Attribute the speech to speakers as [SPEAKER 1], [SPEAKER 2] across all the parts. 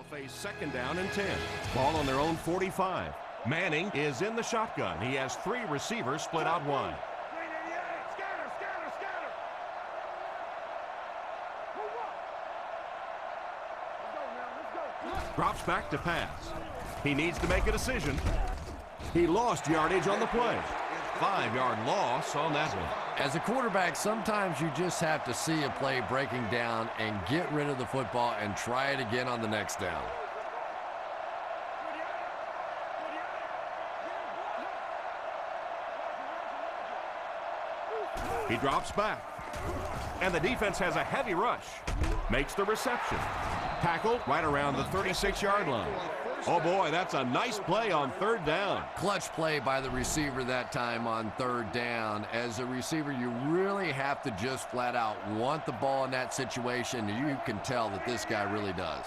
[SPEAKER 1] off a 2nd down and 10. Ball on their own 45. Manning is in the shotgun. He has 3 receivers split out wide. Drops back to pass. He needs to make a decision. He lost yardage on the play. 5-yard loss on that one.
[SPEAKER 2] As a quarterback, sometimes you just have to see a play breaking down and get rid of the football and try it again on the next down.
[SPEAKER 1] He drops back. And the defense has a heavy rush. Makes the reception. Tackled right around the 36-yard line. Oh boy, that's a nice play on 3rd down.
[SPEAKER 2] Clutch play by the receiver that time on 3rd down. As a receiver, you really have to just flat out want the ball in that situation. You can tell that this guy really does.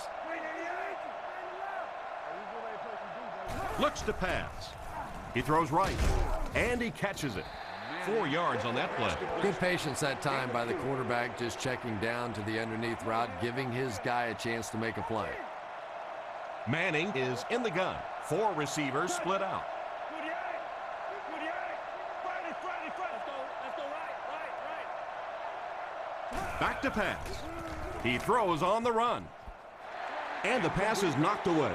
[SPEAKER 1] Looks to pass. He throws right, and he catches it. 4 yards on that play.
[SPEAKER 2] Good patience that time by the quarterback, just checking down to the underneath route, giving his guy a chance to make a play.
[SPEAKER 1] Manning is in the gun. 4 receivers split out. Back to pass. He throws on the run. And the pass is knocked away.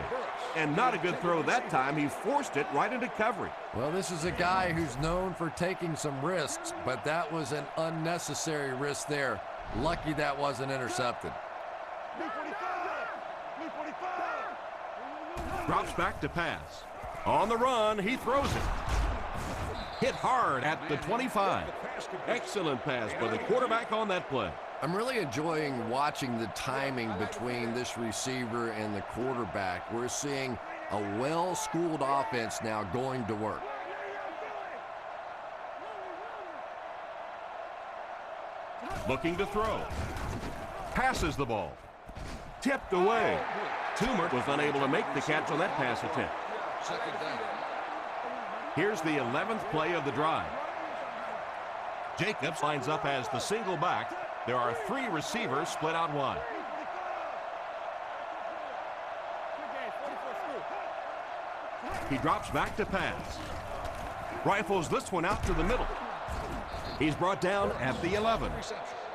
[SPEAKER 1] And not a good throw that time. He forced it right into coverage.
[SPEAKER 2] Well, this is a guy who's known for taking some risks, but that was an unnecessary risk there. Lucky that wasn't intercepted.
[SPEAKER 1] Drops back to pass. On the run, he throws it. Hit hard at the 25. Excellent pass by the quarterback on that play.
[SPEAKER 2] I'm really enjoying watching the timing between this receiver and the quarterback. We're seeing a well-schooled offense now going to work.
[SPEAKER 1] Looking to throw. Passes the ball. Tipped away. Toomer was unable to make the catch on that pass attempt. Here's the 11th play of the drive. Jacobs lines up as the single back. There are 3 receivers split out wide. He drops back to pass. Rifles this one out to the middle. He's brought down at the 11.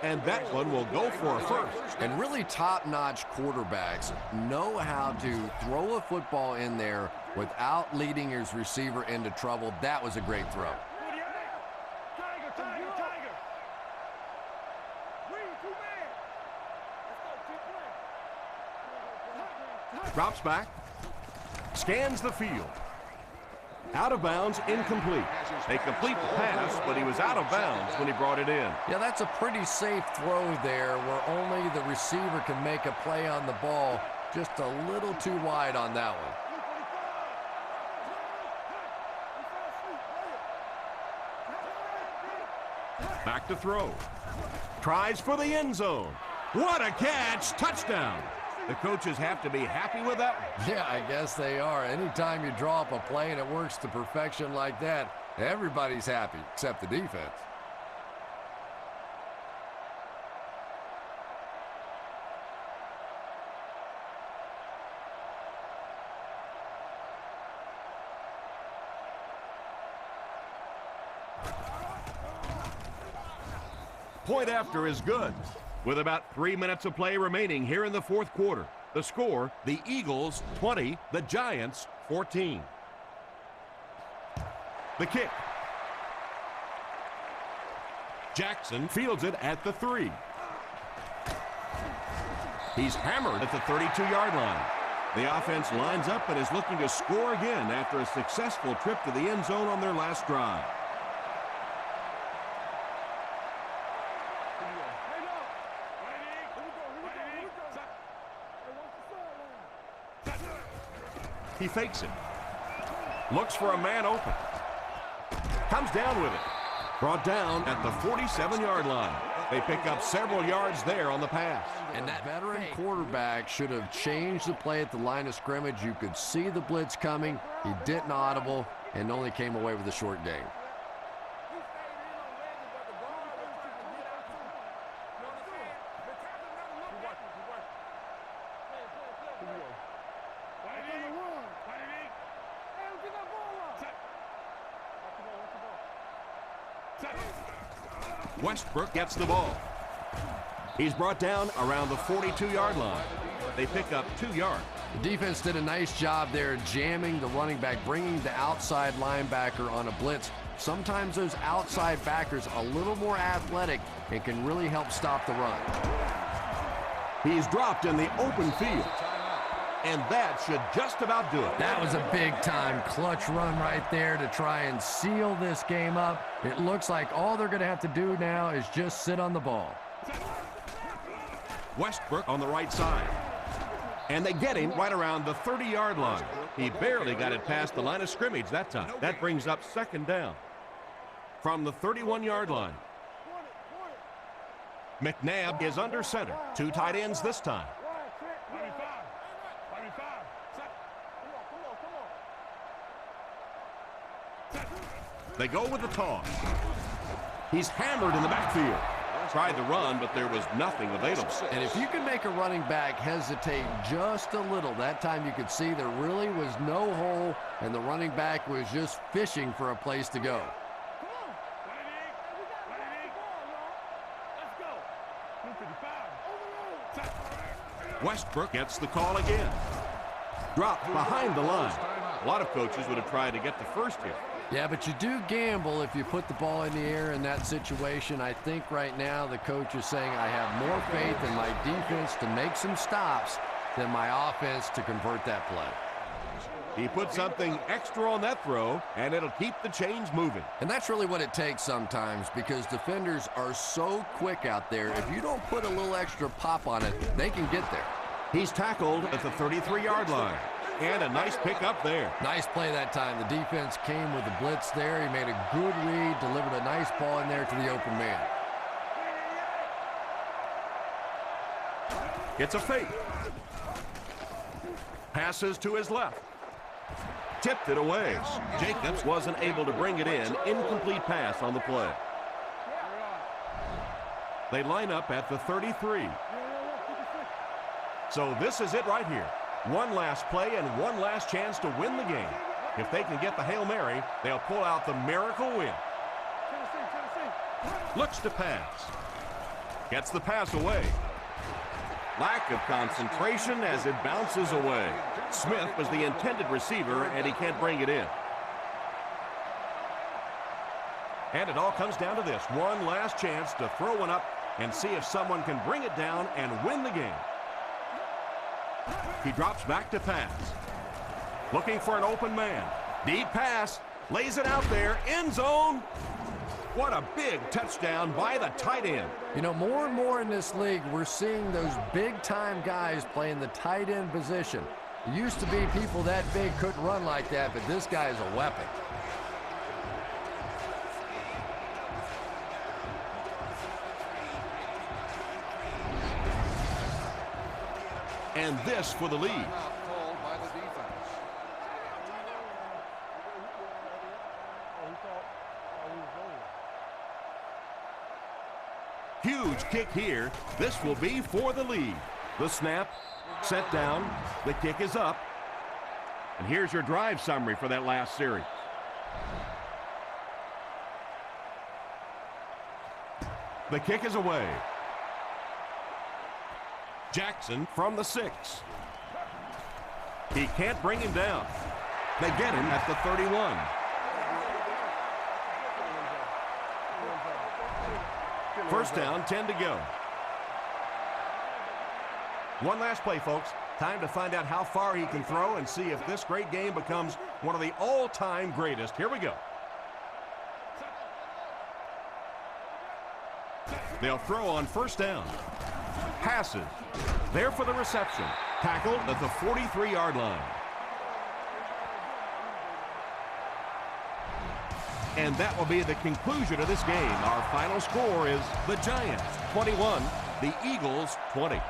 [SPEAKER 1] And that one will go for a first.
[SPEAKER 2] And really top-notch quarterbacks know how to throw a football in there without leading his receiver into trouble. That was a great throw.
[SPEAKER 1] Drops back. Scans the field. Out of bounds, incomplete. They complete the pass, but he was out of bounds when he brought it in.
[SPEAKER 2] Yeah, that's a pretty safe throw there where only the receiver can make a play on the ball. Just a little too wide on that one.
[SPEAKER 1] Back to throw. Tries for the end zone. What a catch! Touchdown! The coaches have to be happy with that one.
[SPEAKER 2] Yeah, I guess they are. Anytime you draw up a play and it works to perfection like that, everybody's happy except the defense.
[SPEAKER 1] Point after is good. With about 3 minutes of play remaining here in the 4th quarter. The score, the Eagles 20, the Giants 14. The kick. Jackson fields it at the 3. He's hammered at the 32-yard line. The offense lines up and is looking to score again after a successful trip to the end zone on their last drive. He fakes it. Looks for a man open. Comes down with it. Brought down at the 47-yard line. They pick up several yards there on the pass.
[SPEAKER 2] And that veteran quarterback should have changed the play at the line of scrimmage. You could see the blitz coming. He didn't audible and only came away with a short gain.
[SPEAKER 1] Westbrook gets the ball. He's brought down around the 42-yard line. They pick up 2 yards.
[SPEAKER 2] The defense did a nice job there jamming the running back, bringing the outside linebacker on a blitz. Sometimes those outside backers a little more athletic and can really help stop the run.
[SPEAKER 1] He's dropped in the open field. And that should just about do it.
[SPEAKER 2] That was a big-time clutch run right there to try and seal this game up. It looks like all they're going to have to do now is just sit on the ball.
[SPEAKER 1] Westbrook on the right side. And they get him right around the 30-yard line. He barely got it past the line of scrimmage that time. That brings up 2nd down from the 31-yard line. McNabb is under center. 2 tight ends this time. They go with the toss. He's hammered in the backfield. Tried to run, but there was nothing available.
[SPEAKER 2] And if you can make a running back hesitate just a little, that time you could see there really was no hole, and the running back was just fishing for a place to go.
[SPEAKER 1] Westbrook gets the call again. Dropped behind the line. A lot of coaches would have tried to get the first here.
[SPEAKER 2] Yeah, but you do gamble if you put the ball in the air in that situation. I think right now the coach is saying I have more faith in my defense to make some stops than my offense to convert that play.
[SPEAKER 1] He put something extra on that throw, and it'll keep the chains moving.
[SPEAKER 2] And that's really what it takes sometimes, because defenders are so quick out there. If you don't put a little extra pop on it, they can get there.
[SPEAKER 1] He's tackled at the 33-yard line. And a nice pick up there.
[SPEAKER 2] Nice play that time. The defense came with the blitz there. He made a good read, delivered a nice ball in there to the open man.
[SPEAKER 1] It's a fake. Passes to his left. Tipped it away. Jacobs wasn't able to bring it in. Incomplete pass on the play. They line up at the 33. So this is it right here. One last play and one last chance to win the game. If they can get the Hail Mary, they'll pull out the miracle win. Looks to pass. Gets the pass away. Lack of concentration as it bounces away. Smith was the intended receiver, and he can't bring it in. And it all comes down to this. One last chance to throw one up and see if someone can bring it down and win the game. He drops back to pass. Looking for an open man. Deep pass. Lays it out there. End zone. What a big touchdown by the tight end.
[SPEAKER 2] You know, more and more in this league, we're seeing those big-time guys playing the tight end position. It used to be people that big couldn't run like that, but this guy is a weapon.
[SPEAKER 1] And this for the lead. Huge kick here. This will be for the lead. The snap, set down, the kick is up. And here's your drive summary for that last series. The kick is away. Jackson from the 6. He can't bring him down. They get him at the 31. First down, 10 to go. One last play, folks. Time to find out how far he can throw and see if this great game becomes one of the all-time greatest. Here we go. They'll throw on first down. Passes. There for the reception. Tackled at the 43-yard line. And that will be the conclusion of this game. Our final score is the Giants 21, the Eagles 20.